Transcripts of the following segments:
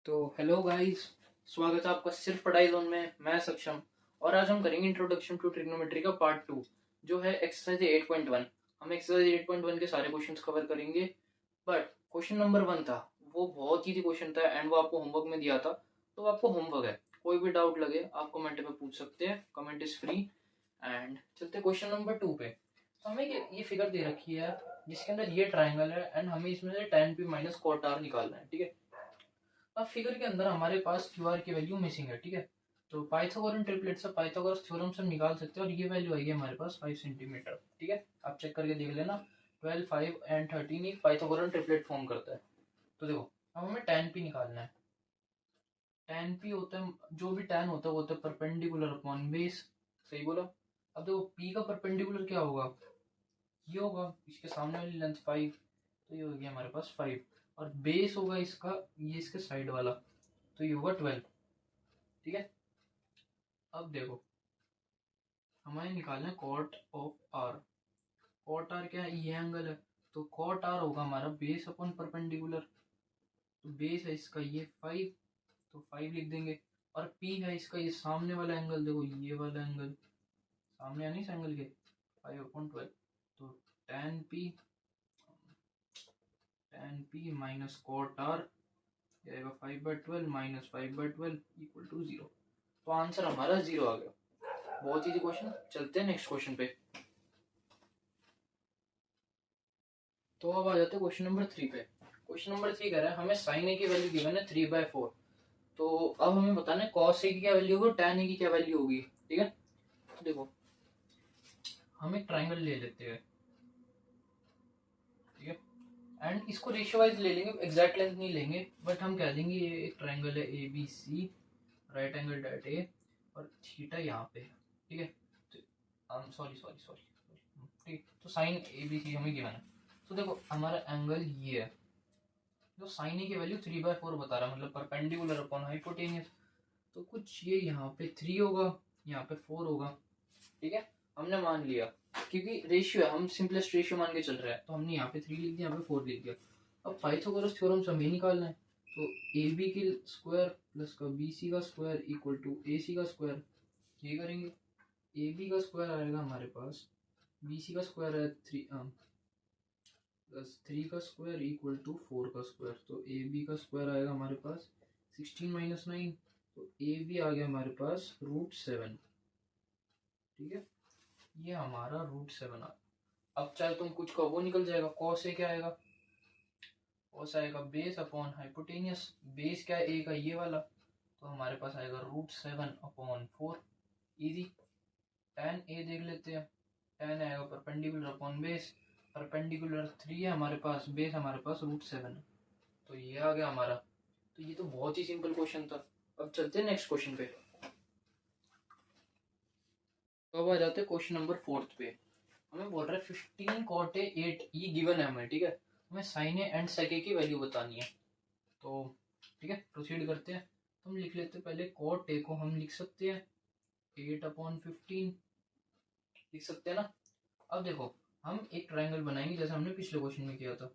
तो hello guys, स्वागत है आपका सिर्फ पढ़ाई जोन में। मैं सक्षम और आज हम करेंगे इंट्रोडक्शन टू ट्रिग्नोमेट्री का पार्ट 2 जो है एक्सरसाइज 8.1। हम एक्सरसाइज 8.1 के सारे क्वेश्चंस कवर करेंगे, बट क्वेश्चन नंबर 1 था वो बहुत इजी क्वेश्चन था एंड वो आपको होमवर्क में दिया था। तो आपको होमवर्क है, कोई भी डाउट लगे आप कमेंट में पूछ सकते हैं, कमेंट इज फ्री। एंड चलते क्वेश्चन नंबर 2 पे। तो हमें ये फिगर दे रखी है जिसके अंदर ये ट्राइंगल है एंड हमें इसमें से tan p minus cot r निकालना है, ठीक है। अब फिगर के अंदर हमारे पास क्यू आर की वैल्यू मिसिंग है, ठीक है। तो पाइथागोरन ट्रिपलेट से पाइथागोरस थ्योरम से हम निकाल सकते हैं और ये वैल्यू आएगी हमारे पास 5 सेंटीमीटर, ठीक है। आप चेक करके देख लेना, 12, 5 एंड 13 एक पाइथागोरन ट्रिपलेट फॉर्म करता है। तो देखो अब हमें tan p निकालना है। tan p होता है, जो भी tan होता है वो होता है परपेंडिकुलर अपॉन बेस, सही बोला। अब देखो p का परपेंडिकुलर क्या होगा, ये होगा, इसके सामने वाली लेंथ 5, तो ये हो गया हमारे पास 5। और बेस होगा इसका, ये इसके साइड वाला, तो ये होगा 12, ठीक है। अब देखो हमें निकालना है cot of R. Cot R क्या है, ये एंगल है, तो कॉट आर होगा हमारा बेस अपॉन परपेंडिकुलर। तो बेस है इसका ये 5, तो 5 लिख देंगे। और पी है इसका ये सामने वाला एंगल, देखो ये वाला एंगल सामने है नहीं इस एंगल के, 5/12। तो tan p minus cot R आएगा 5/12 माइनस 5/12 इक्वल टू 0। तो आंसर हमारा 0 आ गया। बहुत इजी क्वेश्चन। चलते हैं नेक्स्ट क्वेश्चन पे। तो अब आ जाते हैं क्वेश्चन नंबर 3 पे। क्वेश्चन नंबर 3 कह रहा है हमें साइन ए की वैल्यू गिवन है 3/4। तो अब हमें बताना है कॉस ए की क्या वैल्यू होगी, tan ए की क्या वैल्यू होगी, ठीक है। तो देखो हम एक ट्राइंगल ले लेते हैं, ठीक है। एंड इसको रेशियो वाइज ले लेंगे, एग्जैक्ट लेंथ नहीं लेंगे, बट हम कह देंगे ये एक ट्राइंगल है A B C, right angle that A और थीटा यहाँ पे, ठीक है। तो सॉरी सॉरी सॉरी, ठीक। तो साइन ए बी सी हमें गिवन है। तो देखो हमारा एंगल ये है, जो साइन ए की वैल्यू 3/4 बता रहा है, मतलब परपेंडिकुलर अपॉन हाइपोटेनियस। तो कुछ ये यहाँ पे 3 होगा, यहाँ पे 4 होगा, ठीक है। हमने मान लिया क्योंकि रेशियो है, हम सिंपलेस्ट रेशियो मान के चल रहे हैं, तो हमने यहाँ पे 3 लिख दिया, यहाँ पे 4 लिख दिया। अब पाइथागोरस थ्योरम से हमें निकालना है। तो ए बी की स्क्वायर प्लस का बी सी का स्क्वायर इक्वल टू ए सी का स्क्वायर, ये करेंगे। ए बी का स्क्वायर आएगा हमारे पास, बी सी का स्क्वायर है 3 का स्क्वायर इक्वल टू 4 का स्क्वायर। तो ए बी का स्क्वायर आएगा हमारे पास 16 माइनस 9, तो ए बी आ गया हमारे पास √7, ठीक है। ये हमारा √7 आ। अब चाहे तुम कुछ कहो वो निकल जाएगा। कॉस ए क्या आएगा, कॉस आएगा बेस अपॉन हाइपोटेनियस। बेस क्या है ए का, ये वाला, तो हमारे पास आएगा √7/4, इजी। tan ए देख लेते हैं, tan आएगा परपेंडिकुलर अपॉन बेस, परपेंडिकुलर 3 है हमारे पास, बेस हमारे पास √7 है, तो ये आ गया हमारा। तो ये तो बहुत ही सिंपल क्वेश्चन था। अब चलते हैं नेक्स्ट क्वेश्चन पे। तो अब आ जाते हैं क्वेश्चन नंबर 4 पे। हमें बोल रहा है 15 cot A 8, ये गिवन है हमें, ठीक है। हमें sin A and sec A की वैल्यू बतानी है। तो ठीक है, प्रोसीड करते हैं। तो हम लिख लेते हैं पहले cot A को हम लिख सकते हैं 8/15, लिख सकते हैं ना। अब देखो हम एक ट्राइंगल बनाएंगे जैसे हमने पिछले क्वेश्चन में किया था,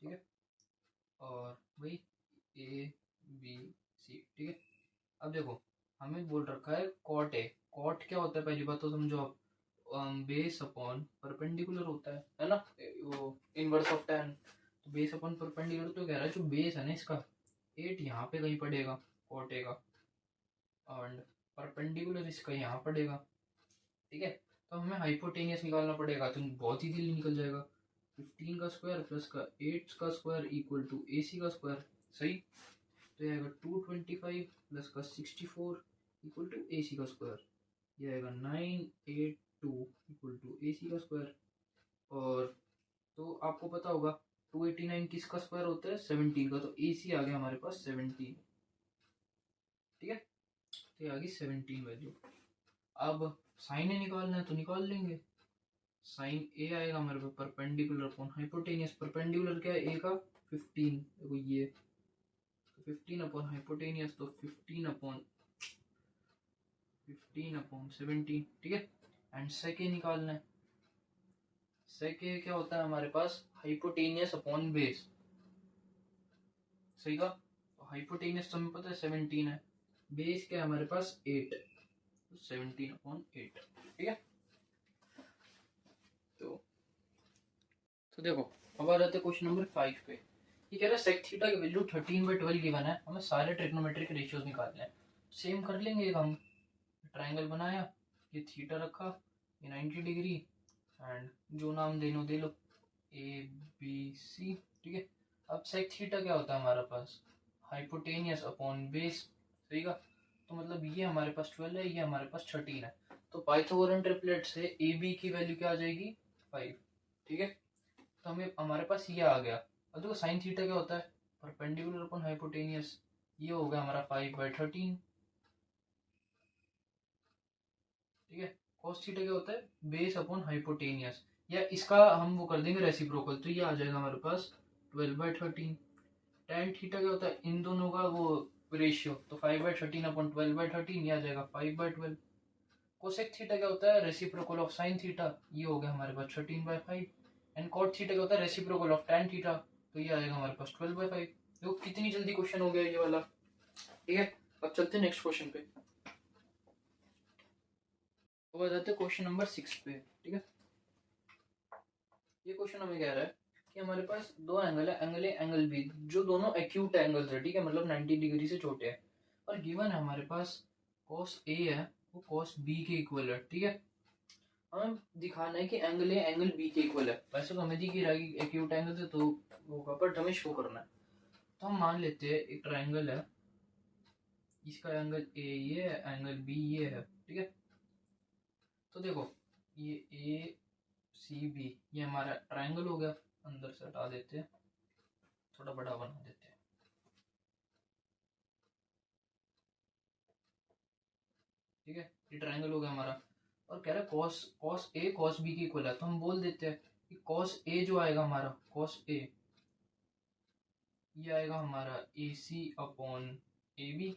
ठीक है। और वही ए बी सी, ठीक है। अब देखो हमें बोल रखा है कॉट ए। कॉट क्या होता है पहली बात तो समझो आप, बेस अपॉन परपेंडिकुलर होता है ना, वो इनवर्स ऑफ tan। तो बेस अपॉन परपेंडिकुलर, तो कह रहा है जो बेस है ना इसका 8 यहाँ पे कहीं पड़ेगा कॉट ए का, और परपेंडिकुलर इसका यहाँ पड़ेगा, ठीक है। तो हमें हाइपोटेनियस निकालना पड़ेगा, तो बहुत इजीली निकल जाएगा। 15 का स्क्वायर प्लस का 8 का स्क्वायर इक्वल टू ए सी का स्क्वायर, सही। तो ये आएगा 225 प्लस का 64 इक्वल टू ए सी का स्क्वायर, ये आएगा 982 इक्वल टू ए सी का स्क्वायर। और तो आपको पता होगा 289 किसका स्क्वायर होता है, 17 का, तो ए सी आ गया हमारे पास 17, ठीक है। तो ये आ गई 17 वैल्यू। अब साइन ए निकालना है तो निकाल लेंगे। साइन ए आएगा हमारे पास परपेंडिकुलर अपॉन हाइपोटेनियस। परपेंडिकुलर क्या है ए का 15, देखो ये 15 अपॉन हाइपोटेनियस, तो 15/17, ठीक है। एंड सेक ए निकालना है। सेक ए क्या होता है हमारे पास, हाइपोटेनियस अपॉन बेस, सही का। हाइपोटेनियस तो हमें पता है 17 है, बेस क्या है हमारे पास 8, तो 17/8, ठीक है। तो देखो अब आ जाते हैं क्वेश्चन नंबर 5 पे। ये कह रहा है सेक थीटा की वैल्यू 13/12 गिवन है, हमें सारे ट्रिग्नोमेट्रिक रेशियोज निकालने हैं। सेम कर लेंगे, एक हम ट्राइंगल बनाया, ये थीटा रखा, ये 90 डिग्री, एंड जो नाम देनो दे लो, ए बी सी, ठीक है। अब सेक थीटा क्या होता है हमारे पास, हाइपोटेनियस अपॉन बेस, सही का। तो मतलब ये हमारे पास 12 है, ये हमारे पास 13 है, तो पाइथागोरन ट्रिपलेट से ए बी की वैल्यू क्या आ जाएगी 5, ठीक है। तो हमें हमारे पास ये आ गया। अब देखो साइन थीटा क्या होता है, परपेंडिकुलर अपॉन हाइपोटेनियस, ये हो गया हमारा 5/13, ठीक है। कॉस थीटा क्या होता है, बेस अपॉन हाइपोटेनियस, या इसका हम वो कर देंगे रेसिप्रोकल, तो ये आ जाएगा हमारे पास 12/13। tan थीटा क्या होता है, इन दोनों का वो रेशियो, तो 5/13 अपॉन 12/13, ये आ जाएगा 5/12। कोसेक थीटा क्या होता है, रेसिप्रोकल ऑफ साइन थीटा, ये हो गया हमारे पास 13/5। एंड कॉट थीटा क्या होता है, रेसिप्रोकल ऑफ tan थीटा, तो ये आएगा हमारे पास 12/5। देखो कितनी जल्दी क्वेश्चन हो गया ये वाला, ठीक है। अब चलते हैं नेक्स्ट क्वेश्चन पे। अब आ जाते हैं क्वेश्चन नंबर 6 पे, ठीक है। ये क्वेश्चन हमें कह रहा है कि हमारे पास दो एंगल है, एंगल ए एंगल बी, जो दोनों एक्यूट एंगल्स है, ठीक है, मतलब 90 डिग्री से छोटे हैं, और गिवन है हमारे पास कॉस ए है वो कॉस बी के इक्वल है, ठीक है। हमें दिखाना है कि एंगल ए एंगल बी के इक्वल है, वैसे तो हमें दिख ही रहा है कि एक्यूट एंगल से तो होगा, बट हमें शो करना है। तो हम मान लेते हैं एक ट्राइंगल है, इसका एंगल ए ये है, एंगल बी ये है, ठीक है। तो देखो ये ए सी बी ये हमारा ट्राइंगल हो गया, अंदर से हटा देते हैं, थोड़ा बड़ा बना देते हैं, ठीक है। ये ट्राइंगल हो गया हमारा, और कह रहा है cos cos A cos B की इक्वल है, तो हम बोल देते हैं कि कॉस ए जो आएगा हमारा, कॉस ए ये आएगा हमारा ए सी अपॉन ए बी,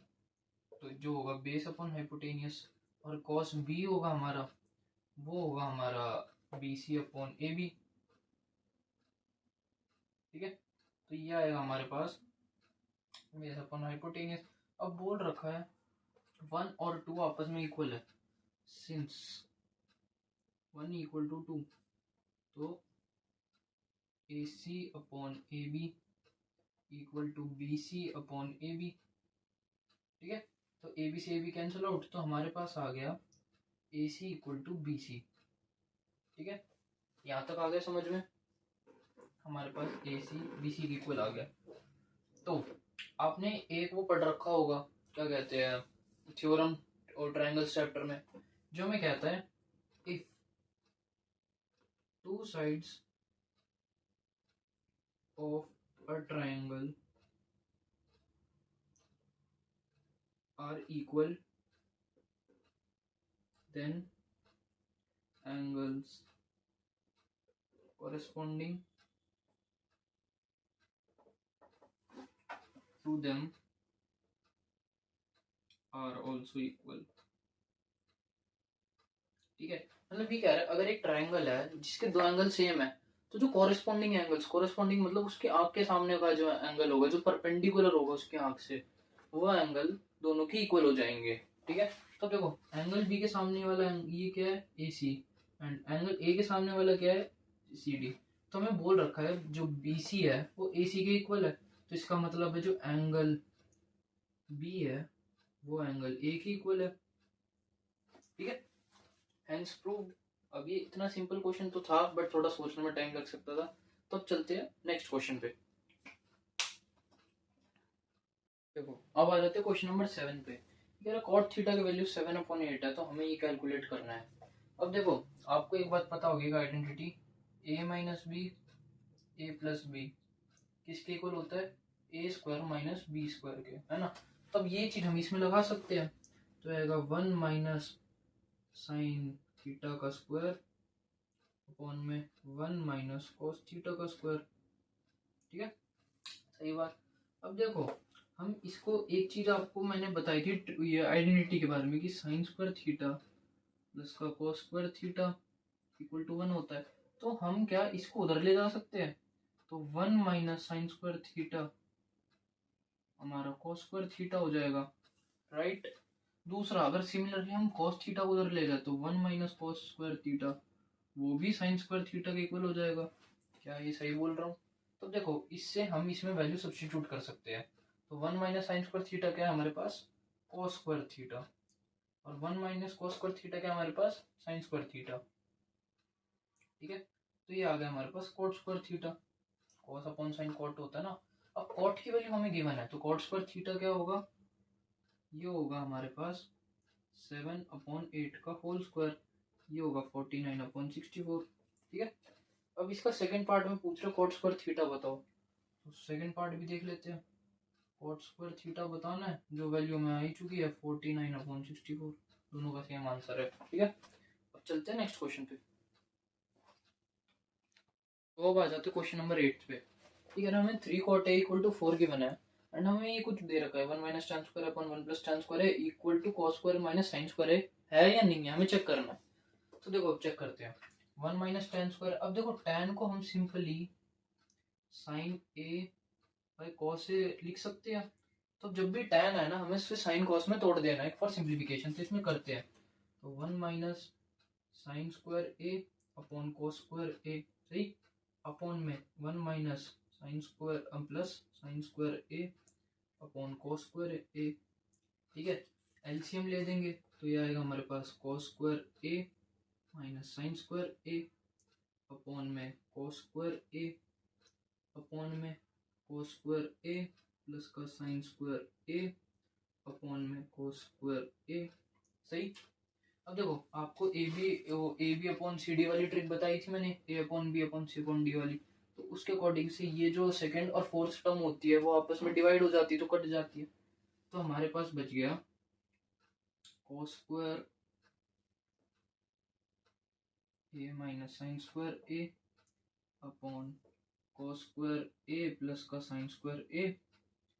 तो जो होगा बेस अपॉन हाइपोटेनियस, और कॉस बी होगा हमारा, वो होगा हमारा B C upon A B, ठीक है। तो ये आएगा हमारे पास बेस अपॉन हाइपोटेनियस। अब बोल रखा है 1 और 2 आपस में इक्वल है, सिंस 1 इक्वल टू 2, तो A C upon A B equal to B C upon A B, ठीक है। तो ए बी से ए बी कैंसिल आउट, तो हमारे पास आ गया ए सी इक्वल टू बी सी, ठीक है। यहाँ तक आ गया समझ में, हमारे पास ए सी बी सी की इक्वल आ गया। तो आपने एक वो पढ़ रखा होगा, क्या कहते हैं, थ्योरम और ट्रायंगल्स चैप्टर में, जो हमें कहता है if two sides of a triangle are equal then angles corresponding to them are also equal, ठीक है। मतलब ये कह रहा है अगर एक ट्रायंगल है जिसके दो एंगल सेम है, तो जो कॉरेस्पॉन्डिंग एंगल्स, कॉरेस्पॉन्डिंग मतलब उसके आंख के सामने का जो एंगल होगा, जो परपेंडिकुलर होगा उसके आंख से, वो एंगल दोनों के इक्वल हो जाएंगे, ठीक है। तो देखो एंगल बी के सामने वाला ये क्या है ए सी, एंड एंगल ए के सामने वाला क्या है सी डी। तो हमें बोल रखा है जो बी सी है वो ए सी के इक्वल है, तो इसका मतलब है जो एंगल बी है वो एंगल ए के इक्वल है, ठीक है। Hence proved. अब ये इतना सिंपल क्वेश्चन तो था, बट थोड़ा सोचने में टाइम लग सकता था। तो अब चलते हैं नेक्स्ट क्वेश्चन पे। देखो अब आ जाते हैं क्वेश्चन नंबर 7 पे। कॉट थीटा की वैल्यू 7/8 है, तो हमें ये कैलकुलेट करना है। अब देखो आपको एक बात पता होगी identity, a minus B A plus B किसके इक्वल होता है, A square minus B square के, है ना। तब ये चीज हम इसमें लगा सकते हैं, तो आएगा 1 माइनस साइन थीटा का स्क्वायर अपॉन में 1 माइनस कॉस थीटा का स्क्वायर, ठीक है, सही बात। अब देखो हम इसको एक चीज आपको मैंने बताई थी ये आइडेंटिटी के बारे में कि साइन स्क्वायर थीटा प्लस का cos square theta equal to 1 होता है। तो हम क्या इसको उधर ले जा सकते हैं, तो 1 माइनस साइन स्क्वायर थीटा हमारा कॉस स्क्वायर थीटा हो जाएगा, राइट। दूसरा, अगर सिमिलरली हम कॉस थीटा को उधर ले जाए तो 1 माइनस कॉस स्क्वायर थीटा वो भी साइन स्क्वायर थीटा के इक्वल हो जाएगा। क्या ये सही बोल रहा हूँ? तो देखो, इससे हम इसमें वैल्यू सब्स्टिट्यूट कर सकते हैं। तो 1 माइनस साइन स्क्वायर थीटा क्या है हमारे पास, कॉस स्क्वायर थीटा, और 1 माइनस कॉस स्क्वायर थीटा क्या है हमारे पास, साइन स्क्वायर थीटा। ठीक है, तो ये आ गया हमारे पास cot square theta, cos upon sine cot होता है ना। अब कॉट की वैल्यू हमें गिवन है, तो कॉट स्क्वायर थीटा क्या होगा, ये होगा हमारे पास 7/8 का होल स्क्वायर, ये होगा 49/64। ठीक है, अब इसका सेकंड पार्ट में पूछ रहे हो कॉट स्क्वायर थीटा बताओ, तो सेकंड पार्ट भी देख लेते हैं। कॉट स्क्वायर थीटा बताना है, जो वैल्यू में आई चुकी है 49/64, दोनों का सेम आंसर है। ठीक है, अब चलते हैं नेक्स्ट क्वेश्चन पे। तो अब आ जाते हैं क्वेश्चन नंबर 8 पे। ठीक है ना, हमें 3 cot a equal to 4 given है, एंड हमें ये कुछ दे रखा है 1 minus tan square upon 1 plus tan square है equal to cos square minus sin square है या नहीं है, हमें चेक करना है। तो देखो, चेक करते हैं। 1 माइनस tan स्क्वायर, अब देखो tan को हम simply sin a by cos a लिख सकते हैं। तो जब भी tan है ना, हमें इससे sin cos में तोड़ देना है फॉर सिंप्लीफिकेशन, तो इसमें करते हैं। तो 1 minus sine square a upon cos square a, सही, अपॉन में 1 minus sine square plus sine square A upon cos square A. ठीक है, एलसीएम ले देंगे तो ये आएगा हमारे पास cos square A minus sine square A upon में कॉस स्क्वायर ए अपॉन में कॉस स्क्वायर ए प्लस का साइन स्क्वायर ए अपॉन में कॉस स्क्वायर ए, सही। अब देखो, आपको A B upon C D वाली ट्रिक बताई थी मैंने, ए अपॉन बी अपॉन सी अपॉन डी वाली, तो उसके अकॉर्डिंग से ये जो सेकंड और फोर्थ टर्म होती है वो आपस में डिवाइड हो जाती है, तो कट जाती है। तो हमारे पास बच गया cos square A minus sine square A upon cos square A plus का साइन स्क्वायर ए,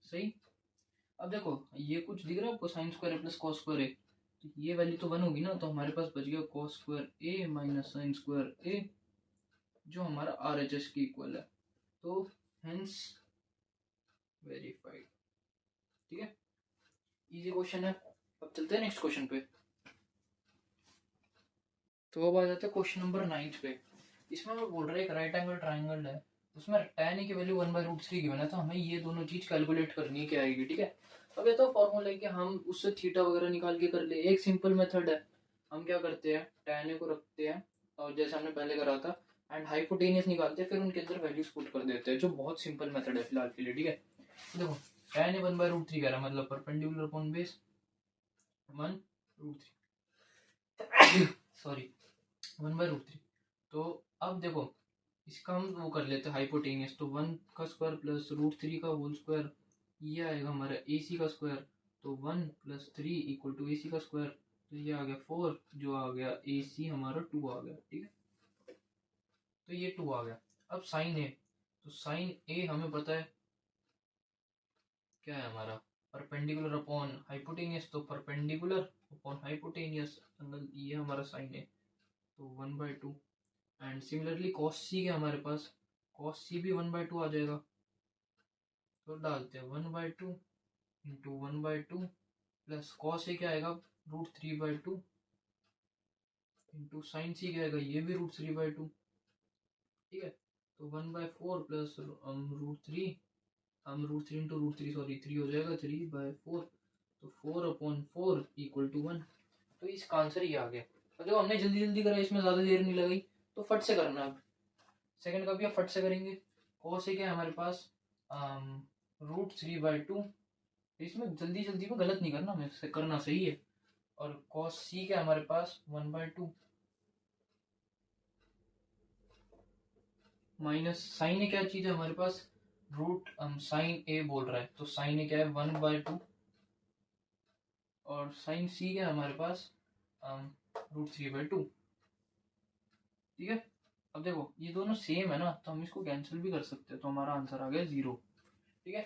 सही। अब देखो, ये कुछ दिख रहा है आपको, sign square A plus cos square ए, तो ये वैल्यू तो 1 होगी ना, तो हमारे पास बच गया cos square A minus sine square ए, जो हमारा RHS की इक्वल है, तो हेंस वेरीफाइड। ठीक है, इजी क्वेश्चन है। अब चलते हैं नेक्स्ट क्वेश्चन पे। तो अब आ जाते हैं क्वेश्चन नंबर 9 पे। इसमें मैं बोल रहा है एक राइट एंगल ट्राइंगल है, उसमें tan ए की वैल्यू 1/√3 गिवन है, तो हमें ये दोनों चीज कैलकुलेट करनी है, क्या आएगी। ठीक है, अब ये तो फॉर्मूला है कि हम उससे थीटा वगैरह निकाल के कर ले। एक सिंपल मेथड है, हम क्या करते हैं, tan ए को रखते हैं और जैसे हमने पहले करा था, एंड हाइपोटेनियस निकालते हैं, फिर उनके अंदर वैल्यूज पुट कर देते हैं, जो बहुत सिंपल मेथड है फिलहाल के लिए। ठीक है, तो देखो tan ए 1/√3 कह रहा है, मतलब परपेंडिकुलर अपॉन बेस 1/√3 सॉरी 1/√3। तो अब देखो, इसका हम वो कर लेते हैं हाइपोटेनियस, तो 1 का स्क्वायर प्लस √3 का होल स्क्वायर, ये आएगा हमारा AC का स्क्वायर, तो 1 प्लस 3 इक्वल टू AC का स्क्वायर, तो ये आ गया 4, जो आ गया AC हमारा 2 आ गया। ठीक है, तो ये 2 आ गया। अब साइन ए, तो साइन ए हमें पता है क्या है हमारा, परपेंडिकुलर अपॉन हाइपोटेनियस, तो परपेंडिकुलर अपॉन हाइपोटेनियस एंगल, ये हमारा साइन है, तो 1/2। एंड सिमिलरली कॉस सी के हमारे पास, कॉस सी भी 1/2 आ जाएगा, तो डालते हैं 1/2 इंटू 1/2 प्लस कॉस ए क्या आएगा √3/2 इंटू साइन सी क्या आएगा, ये भी √3/2। ठीक है, तो 1/4 प्लस √3 √3 इंटू √3 सॉरी 3 हो जाएगा 3/4, तो 4/4 इक्वल टू 1। तो इसका आंसर ये आ गया। तो जो हमने जल्दी जल्दी करा, इसमें ज़्यादा देर नहीं लगाई, तो फट से करना। अब सेकंड का भी आप फट से करेंगे। कॉस ए क्या है हमारे पास √3/2, इसमें जल्दी जल्दी में गलत नहीं करना, हमें करना सही है। और कॉस सी क्या है हमारे पास 1/2 माइनस साइन ए क्या चीज है हमारे पास, रूट साइन ए बोल रहा है, तो साइन ए क्या है 1/2 और साइन सी क्या है हमारे पास √3/2। ठीक है, अब देखो ये दोनों सेम है ना, तो हम इसको कैंसिल भी कर सकते हैं, तो हमारा आंसर आ गया 0। ठीक है,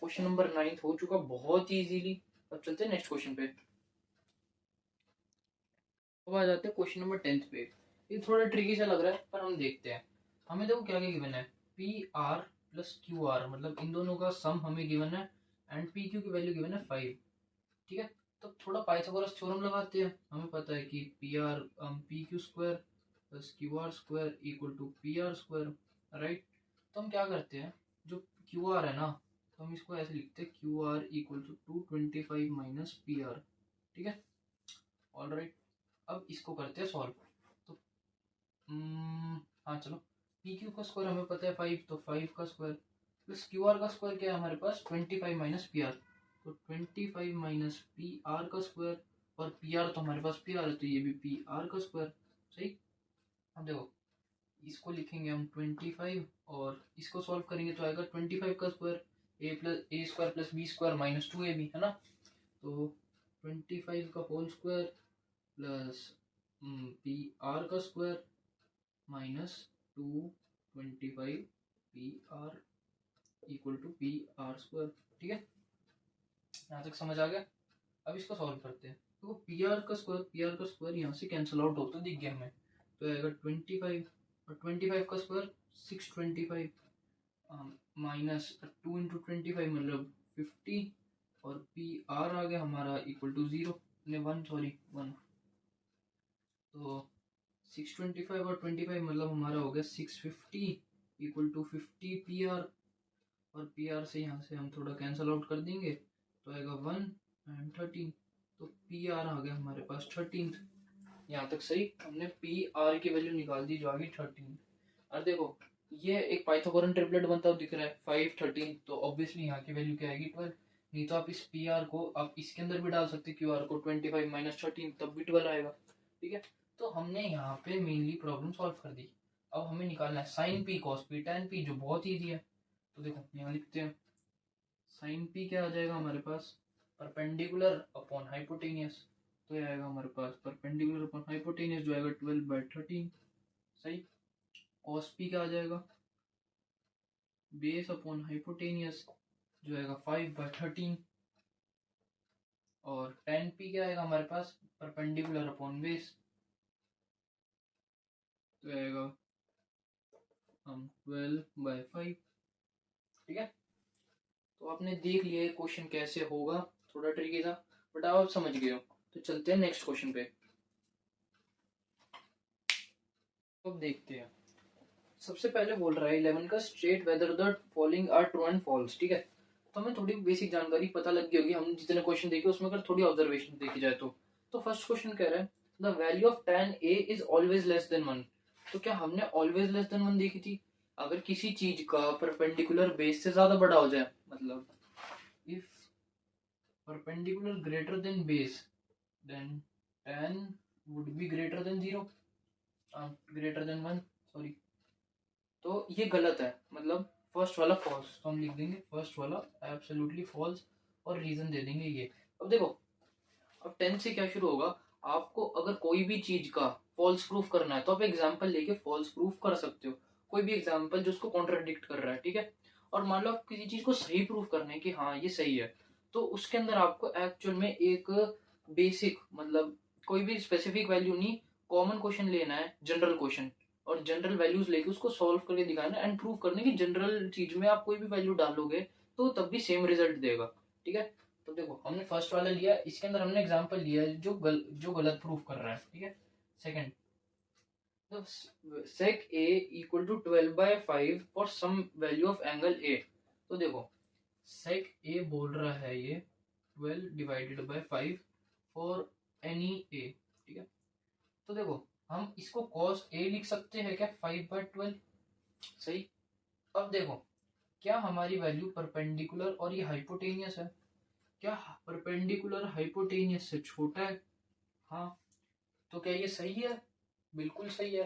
क्वेश्चन नंबर 9 हो चुका बहुत ही इजीली। अब चलते हैं नेक्स्ट क्वेश्चन पे। अब आ जाते हैं क्वेश्चन नंबर 10 पे। ये थोड़ा ट्रिकी सा लग रहा है पर हम देखते हैं। हमें देखो क्या क्या गिवन है, P R plus Q are, मतलब इन दोनों का सम हमें गिवन है एंड पी क्यू की वैल्यू गिवन है 5। ठीक है, तो थोड़ा पाइथागोरस थ्योरम लगाते हैं। हमें पता है कि P R P Q square plus Q R square equal to P R square, right. तो हम क्या करते हैं, जो क्यू आर है ना, तो हम इसको ऐसे लिखते हैं Q R equal to 225 minus P R. ठीक है, ऑल राइट। अब इसको करते हैं सॉल्व। तो हाँ चलो, पी क्यू का स्क्वायर हमें पता है 5, तो 5 का स्क्वायर प्लस क्यू आर का स्क्वायर क्या है हमारे पास 25 माइनस पी आर, तो 25 माइनस पी आर का स्क्वायर, और पी आर तो हमारे पास पी आर है तो ये भी पी आर का स्क्वायर। सही। अब देखो इसको लिखेंगे हम 25 और इसको सॉल्व करेंगे तो आएगा 25 का square A square plus B square minus 2ab, है ना। तो 25 का whole square plus P R का square minus 225 P R equal to P R square. ठीक है, यहाँ तक समझ आ गया। अब इसको सॉल्व करते हैं। तो पी आर का स्क्वायर यहाँ से कैंसिल आउट होता दिख गया हमें, तो आएगा 25 और 25 का स्क्वायर 625 माइनस 2 इंटू 25 मतलब 50 और पी आर आ गया हमारा इक्वल टू 0 ने 1 तो 625 और 25 मतलब हमारा हो गया 650 इक्वल टू 50 पी आर, और पी आर से यहाँ से हम थोड़ा कैंसिल आउट कर देंगे तो आएगा 1 एंड 13, तो पी आर आ गया हमारे पास 13। यहाँ तक सही, हमने पी आर की वैल्यू निकाल दी जो आ गई 13। और देखो ये एक पाइथागोरन ट्रिपलेट बनता हुआ दिख रहा है 5 13, तो ऑब्वियसली यहाँ की वैल्यू क्या आएगी 12। नहीं तो आप इस पी आर को आप इसके अंदर भी डाल सकते क्यू आर को 25 माइनस 13 तब भी 12 आएगा। ठीक है, तो हमने यहाँ पे मेनली प्रॉब्लम सॉल्व कर दी। अब हमें निकालना है sine P cos P tan P, जो बहुत ईजी है। तो देखो यहाँ लिखते हैं साइन पी क्या आ जाएगा हमारे पास परपेंडिकुलर अपॉन हाइपोटेनियस, तो ये आएगा हमारे पास परपेंडिकुलर अपॉन हाइपोटेनियस जो आएगा 12/13। सही। कॉस पी क्या आ जाएगा बेस अपॉन हाइपोटेनियस जो आएगा 5/13, और tan पी क्या आएगा हमारे पास परपेंडिकुलर अपॉन बेस तो आएगा 12/5। ठीक है, तो आपने देख लिया क्वेश्चन कैसे होगा, थोड़ा ट्रिकी था बट आप समझ गए हो। तो चलते हैं नेक्स्ट क्वेश्चन पे। अब देखते हैं, सबसे पहले बोल रहा है 11 का state whether the following are true and false. ठीक है, तो हमें थोड़ी बेसिक जानकारी पता लग गई होगी, हम जितने क्वेश्चन देखे उसमें अगर थोड़ी ऑब्जर्वेशन देखी जाए तो फर्स्ट क्वेश्चन कह रहा है the value of tan a is always less than 1। तो क्या हमने ऑलवेज लेस देन 1 देखी थी? अगर किसी चीज का परपेंडिकुलर बेस से ज्यादा बड़ा हो जाए, मतलब if perpendicular greater than base then tan would be greater than 0, greater than 1 sorry, तो ये गलत है, मतलब फर्स्ट वाला फॉल्स, तो हम लिख देंगे फर्स्ट वाला एब्सोल्युटली फॉल्स और रीजन दे देंगे ये। अब देखो अब 10 से क्या शुरू होगा, आपको अगर कोई भी चीज का फॉल्स प्रूफ करना है तो आप एग्जांपल लेके फॉल्स प्रूफ कर सकते हो, कोई भी एग्जांपल जो उसको कॉन्ट्राडिक्ट कर रहा है। ठीक है, और मान लो आप किसी चीज को सही प्रूफ करना है कि हाँ ये सही है, तो उसके अंदर आपको एक्चुअल में एक बेसिक मतलब कोई भी स्पेसिफिक वैल्यू नहीं, कॉमन क्वेश्चन लेना है, जनरल क्वेश्चन, और जनरल वैल्यूज लेके उसको सॉल्व करके दिखाना एंड प्रूव करने की जनरल चीज में आप कोई भी वैल्यू डालोगे तो तब भी सेम रिजल्ट देगा। ठीक है, तो देखो हमने फर्स्ट वाला लिया, इसके अंदर हमने एग्जांपल लिया है जो गलत प्रूफ कर रहा है। ठीक है, सेकंड तो sec a equal to 12/5 for some value of angle a। तो देखो sec a बोल रहा है ये 12/5 फॉर एनी a। ठीक है, तो देखो हम इसको cos a लिख सकते हैं क्या 5/12। सही। अब देखो क्या हमारी वैल्यू परपेंडिकुलर और ये हाइपोटेनियस है, क्या परपेंडिकुलर हाइपोटेनियस से छोटा है? हाँ, तो क्या ये सही है? बिल्कुल सही है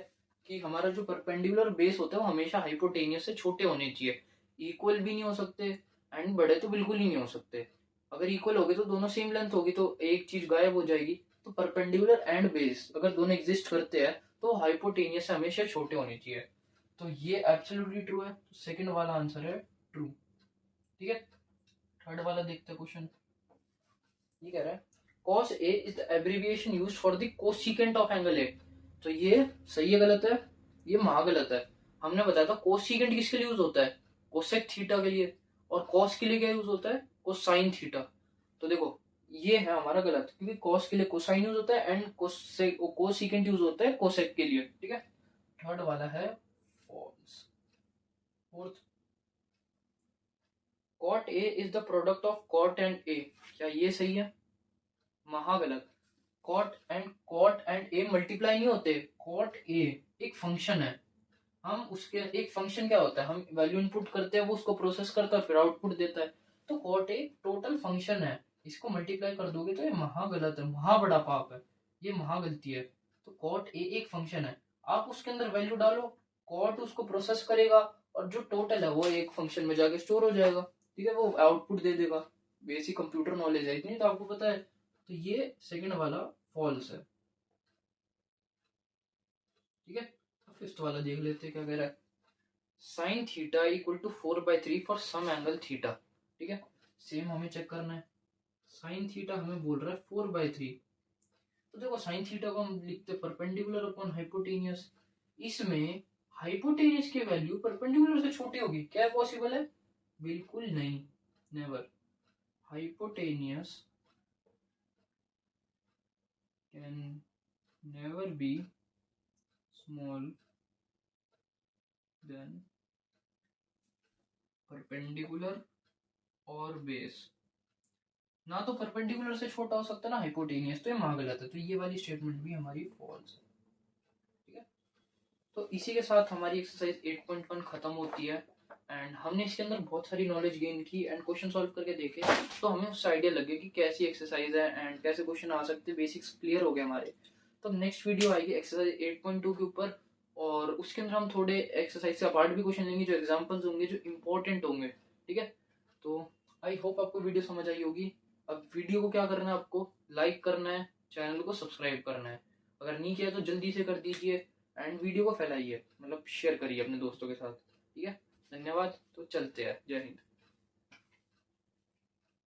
कि हमारा जो परपेंडिकुलर बेस होता है वो हमेशा हाइपोटेनियस से छोटे होने चाहिए, इक्वल भी नहीं हो सकते एंड बड़े तो बिल्कुल ही नहीं हो सकते। अगर इक्वल हो गए तो दोनों सेम लेंथ होगी तो एक चीज गायब हो जाएगी। तो परपेंडिकुलर एंड बेस अगर दोनों एग्जिस्ट करते हैं तो हाइपोटेनियस से हमेशा छोटे होने चाहिए, तो ये एब्सोल्युटली ट्रू है, तो सेकंड वाला आंसर है ट्रू। ठीक है, थर्ड वाला देखते हैं क्वेश्चन। ये कह रहा है cos a is the abbreviation used for the cosecant of angle a। तो ये सही है गलत है? ये महागलत है। हमने बताया था कोसिकेंट किसके लिए यूज होता है? कोसेक थीटा के लिए। और कॉस के लिए क्या यूज होता है? Cosine theta. तो देखो ये है हमारा गलत, क्योंकि कॉस के लिए कोसाइन यूज होता है एंड कोसिकेंट यूज होता है कोसेक के लिए। ठीक है, थर्ड वाला है false. Fourth, cot A is the product of cot and A. क्या ये सही है? महागलत। कॉट एंड ए मल्टीप्लाई नहीं होते। कॉट ए एक फंक्शन है, हम उसके एक फंक्शन क्या होता है, हम वैल्यू इनपुट करते हैं, वो उसको प्रोसेस करता है, फिर आउटपुट देता है। तो कॉट एक टोटल फंक्शन है, इसको मल्टीप्लाई कर दोगे तो ये महागलत है, महा बड़ा पाप है, ये महागलती है। तो कॉट ए एक फंक्शन है, आप उसके अंदर वैल्यू डालो, कॉट उसको प्रोसेस करेगा, और जो टोटल है वो एक फंक्शन में जाके स्टोर हो जाएगा। ठीक है, वो आउटपुट दे देगा। बेसिक कंप्यूटर नॉलेज है, इतनी तो आपको पता है। तो ये सेकंड वाला फॉल्स है। ठीक है, फिफ्थ वाला देख लेते हैं क्या कह रहा है। Sine theta equal to 4/3 for some angle theta. ठीक है, सेम हमें चेक करना है। साइन थीटा हमें बोल रहा है 4/3। तो देखो साइन थीटा को हम लिखते हैं परपेंडिकुलर अपॉन हाइपोटेनियस। इसमें हाइपोटेनियस की वैल्यू परपेंडिकुलर से छोटी होगी, क्या पॉसिबल है? बिल्कुल नहीं, never. Hypotenuse can never be small than perpendicular और बेस। ना तो परपेंडिकुलर से छोटा हो सकता ना हाइपोटेनियस, तो ये महागलत है। तो ये वाली स्टेटमेंट भी हमारी फॉल्स है। ठीक है, तो इसी के साथ हमारी एक्सरसाइज 8.1 खत्म होती है। एंड हमने इसके अंदर बहुत सारी नॉलेज गेन की एंड क्वेश्चन सॉल्व करके देखे, तो हमें उससे आइडिया लगे कि कैसी एक्सरसाइज है एंड कैसे क्वेश्चन आ सकते हैं। बेसिक्स क्लियर हो गए हमारे। तो नेक्स्ट वीडियो आएगी एक्सरसाइज 8.2 के ऊपर, और उसके अंदर हम थोड़े एक्सरसाइज से अपार्ट भी क्वेश्चन लेंगे, जो एग्जाम्पल्स होंगे, जो इंपॉर्टेंट होंगे। ठीक है, तो आई होप आपको वीडियो समझ आई होगी। अब वीडियो को क्या करना है, आपको लाइक करना है, चैनल को सब्सक्राइब करना है। अगर नहीं किया तो जल्दी से कर दीजिए, एंड वीडियो को फैलाइए, मतलब शेयर करिए अपने दोस्तों के साथ। ठीक है, धन्यवाद। तो चलते हैं, जय हिंद।